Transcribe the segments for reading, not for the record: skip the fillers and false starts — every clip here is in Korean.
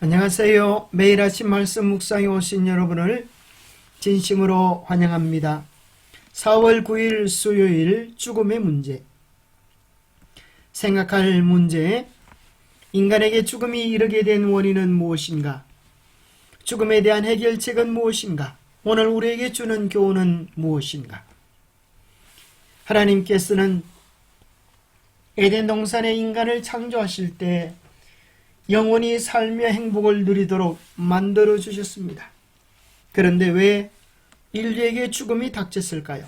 안녕하세요. 매일 아침 말씀 묵상에 오신 여러분을 진심으로 환영합니다. 4월 9일 수요일 죽음의 문제. 생각할 문제. 인간에게 죽음이 이르게 된 원인은 무엇인가? 죽음에 대한 해결책은 무엇인가? 오늘 우리에게 주는 교훈은 무엇인가? 하나님께서는 에덴 동산에 인간을 창조하실 때 영원히 살며 행복을 누리도록 만들어 주셨습니다. 그런데 왜 인류에게 죽음이 닥쳤을까요?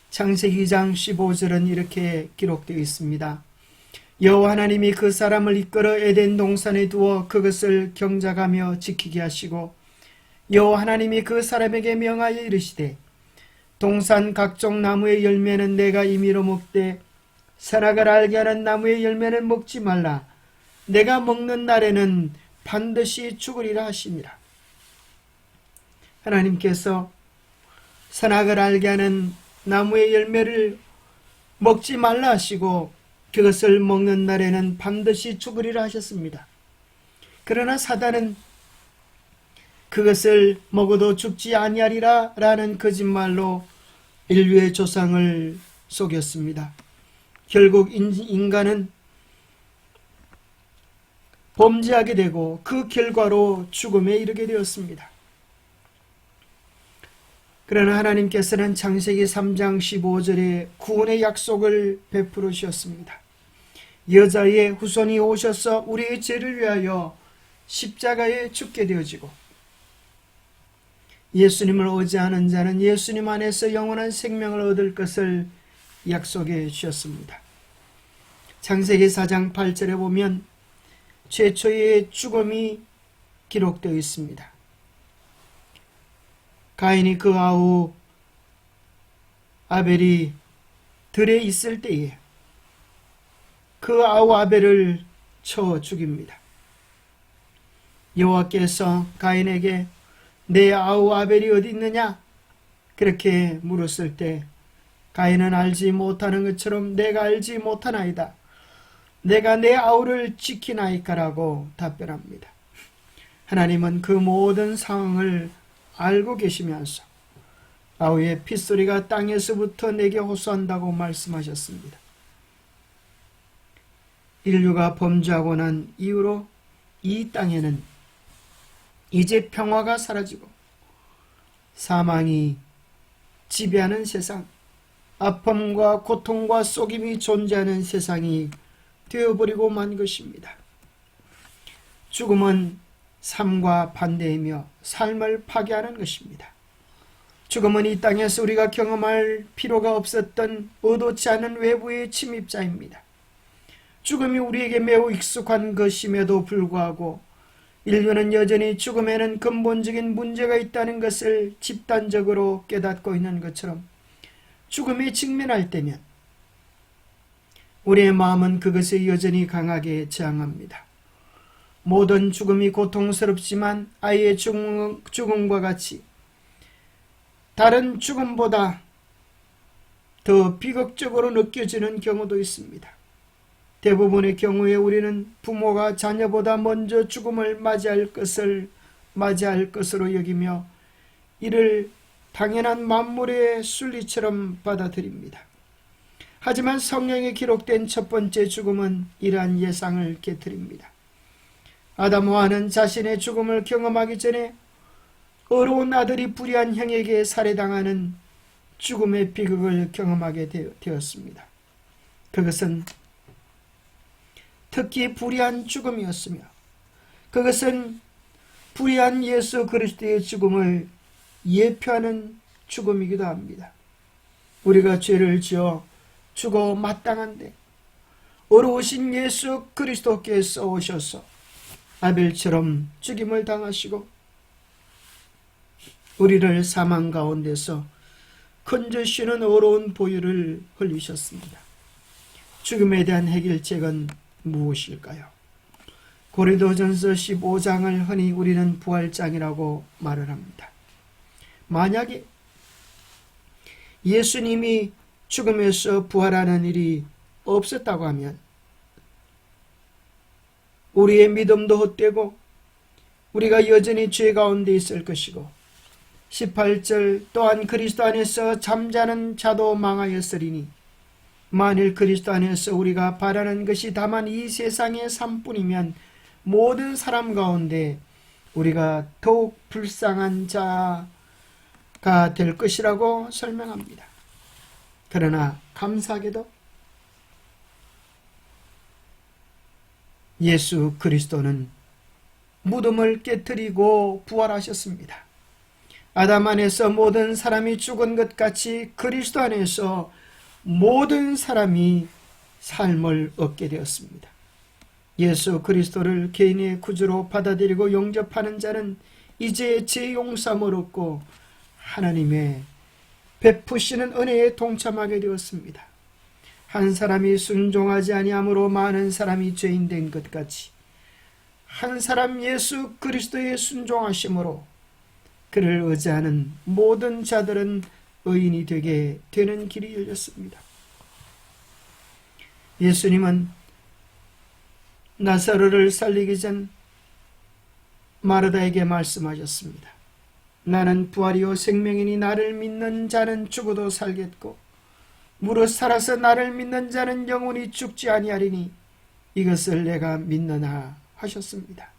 창세기 2장 15절은 이렇게 기록되어 있습니다. 여호와 하나님이 그 사람을 이끌어 에덴 동산에 두어 그것을 경작하며 지키게 하시고 여호와 하나님이 그 사람에게 명하여 이르시되 동산 각종 나무의 열매는 내가 임의로 먹되 선악을 알게 하는 나무의 열매는 먹지 말라. 내가 먹는 날에는 반드시 죽으리라 하시니라. 하나님께서 선악을 알게 하는 나무의 열매를 먹지 말라 하시고 그것을 먹는 날에는 반드시 죽으리라 하셨습니다. 그러나 사단은 그것을 먹어도 죽지 아니하리라 라는 거짓말로 인류의 조상을 속였습니다. 결국 인간은 범죄하게 되고 그 결과로 죽음에 이르게 되었습니다. 그러나 하나님께서는 창세기 3장 15절에 구원의 약속을 베풀어 주셨습니다. 여자의 후손이 오셔서 우리의 죄를 위하여 십자가에 죽게 되어지고 예수님을 의지하는 자는 예수님 안에서 영원한 생명을 얻을 것을 약속해 주셨습니다. 창세기 4장 8절에 보면 최초의 죽음이 기록되어 있습니다. 가인이 그 아우 아벨이 들에 있을 때에 그 아우 아벨을 쳐 죽입니다. 여호와께서 가인에게 내 아우 아벨이 어디 있느냐? 그렇게 물었을 때 가인은 알지 못하는 것처럼 내가 알지 못하나이다. 내가 내 아우를 지키나이까라고 답변합니다. 하나님은 그 모든 상황을 알고 계시면서 아우의 핏소리가 땅에서부터 내게 호소한다고 말씀하셨습니다. 인류가 범죄하고 난 이후로 이 땅에는 이제 평화가 사라지고 사망이 지배하는 세상, 아픔과 고통과 속임이 존재하는 세상이 되어버리고 만 것입니다. 죽음은 삶과 반대이며 삶을 파괴하는 것입니다. 죽음은 이 땅에서 우리가 경험할 필요가 없었던 의도치 않은 외부의 침입자입니다. 죽음이 우리에게 매우 익숙한 것임에도 불구하고 인류는 여전히 죽음에는 근본적인 문제가 있다는 것을 집단적으로 깨닫고 있는 것처럼 죽음에 직면할 때면 우리의 마음은 그것을 여전히 강하게 저항합니다. 모든 죽음이 고통스럽지만 아이의 죽음과 같이 다른 죽음보다 더 비극적으로 느껴지는 경우도 있습니다. 대부분의 경우에 우리는 부모가 자녀보다 먼저 죽음을 맞이할 것으로 여기며 이를 당연한 만물의 순리처럼 받아들입니다. 하지만 성경에 기록된 첫 번째 죽음은 이러한 예상을 깨트립니다. 아담과는 자신의 죽음을 경험하기 전에 어려운 아들이 불의한 형에게 살해당하는 죽음의 비극을 경험하게 되었습니다. 그것은 특히 불의한 죽음이었으며 그것은 불의한 예수 그리스도의 죽음을 예표하는 죽음이기도 합니다. 우리가 죄를 지어 죽어 마땅한데 어려우신 예수 그리스도께서 오셔서 아벨처럼 죽임을 당하시고 우리를 사망 가운데서 건져주시는 어려운 보혈을 흘리셨습니다. 죽음에 대한 해결책은 무엇일까요? 고린도전서 15장을 흔히 우리는 부활장이라고 말을 합니다. 만약에 예수님이 죽음에서 부활하는 일이 없었다고 하면 우리의 믿음도 헛되고 우리가 여전히 죄 가운데 있을 것이고 18절 또한 그리스도 안에서 잠자는 자도 망하였으리니 만일 그리스도 안에서 우리가 바라는 것이 다만 이 세상의 삶뿐이면 모든 사람 가운데 우리가 더욱 불쌍한 자가 될 것이라고 설명합니다. 그러나 감사하게도 예수 그리스도는 무덤을 깨뜨리고 부활하셨습니다. 아담 안에서 모든 사람이 죽은 것 같이 그리스도 안에서 모든 사람이 삶을 얻게 되었습니다. 예수 그리스도를 개인의 구주로 받아들이고 영접하는 자는 이제 죄 용서함을 얻고 하나님의 베푸시는 은혜에 동참하게 되었습니다. 한 사람이 순종하지 아니함으로 많은 사람이 죄인 된 것 같이 한 사람 예수 그리스도의 순종하심으로 그를 의지하는 모든 자들은 의인이 되게 되는 길이 열렸습니다. 예수님은 나사로를 살리기 전 마르다에게 말씀하셨습니다. 나는 부활이요 생명이니 나를 믿는 자는 죽어도 살겠고 무릇 살아서 나를 믿는 자는 영원히 죽지 아니하리니 이것을 내가 믿느냐 하셨습니다.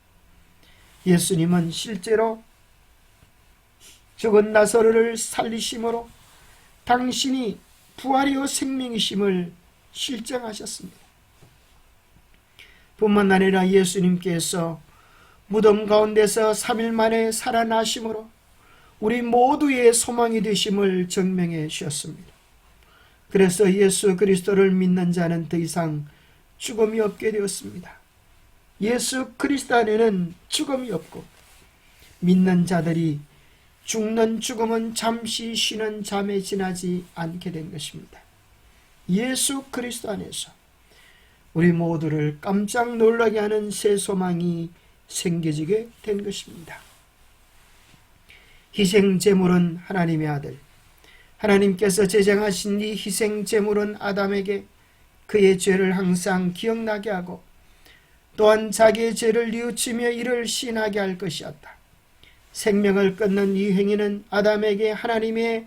예수님은 실제로 죽은 나사로를 살리심으로 당신이 부활이요 생명이심을 실증하셨습니다. 뿐만 아니라 예수님께서 무덤 가운데서 3일 만에 살아나심으로 우리 모두의 소망이 되심을 증명해 주셨습니다. 그래서 예수 그리스도를 믿는 자는 더 이상 죽음이 없게 되었습니다. 예수 그리스도 안에는 죽음이 없고 믿는 자들이 죽는 죽음은 잠시 쉬는 잠에 지나지 않게 된 것입니다. 예수 그리스도 안에서 우리 모두를 깜짝 놀라게 하는 새 소망이 생겨지게 된 것입니다. 희생제물은 하나님의 아들, 하나님께서 제정하신 이 희생제물은 아담에게 그의 죄를 항상 기억나게 하고 또한 자기의 죄를 뉘우치며 이를 시인하게 할 것이었다. 생명을 끊는 이 행위는 아담에게 하나님의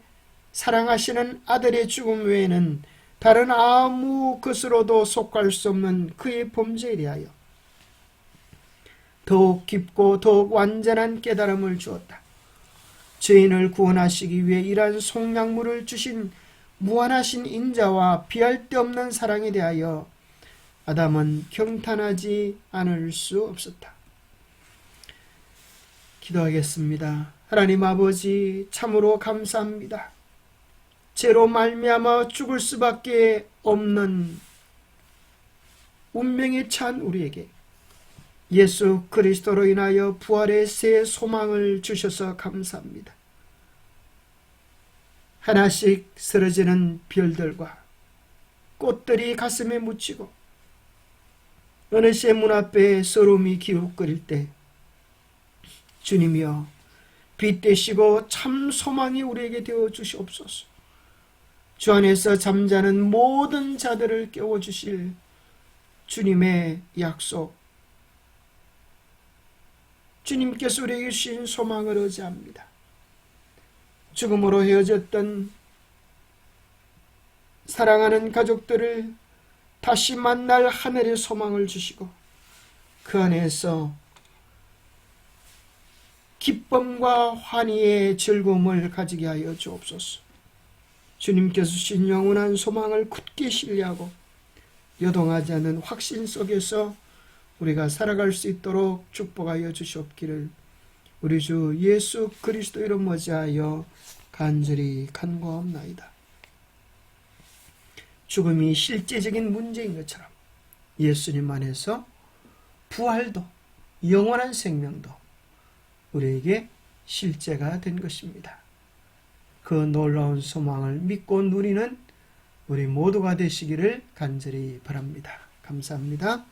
사랑하시는 아들의 죽음 외에는 다른 아무 것으로도 속할 수 없는 그의 범죄에 대하여 더욱 깊고 더욱 완전한 깨달음을 주었다. 죄인을 구원하시기 위해 이러한 속량물을 주신 무한하신 인자와 비할 데 없는 사랑에 대하여 아담은 경탄하지 않을 수 없었다. 기도하겠습니다. 하나님 아버지, 참으로 감사합니다. 죄로 말미암아 죽을 수밖에 없는 운명에 처한 우리에게 예수 그리스도로 인하여 부활의 새 소망을 주셔서 감사합니다. 하나씩 쓰러지는 별들과 꽃들이 가슴에 묻히고 어느새 문 앞에 소름이 기웃거릴 때 주님이여 빛 되시고 참 소망이 우리에게 되어 주시옵소서. 주 안에서 잠자는 모든 자들을 깨워주실 주님의 약속, 주님께서 우리에게 주신 소망을 의지합니다. 죽음으로 헤어졌던 사랑하는 가족들을 다시 만날 하늘의 소망을 주시고 그 안에서 기쁨과 환희의 즐거움을 가지게 하여 주옵소서. 주님께서 주신 영원한 소망을 굳게 신뢰하고 요동하지 않는 확신 속에서 우리가 살아갈 수 있도록 축복하여 주시옵기를 우리 주 예수 그리스도 이름 머지하여 간절히 간구하옵나이다. 죽음이 실제적인 문제인 것처럼 예수님 안에서 부활도 영원한 생명도 우리에게 실제가 된 것입니다. 그 놀라운 소망을 믿고 누리는 우리 모두가 되시기를 간절히 바랍니다. 감사합니다.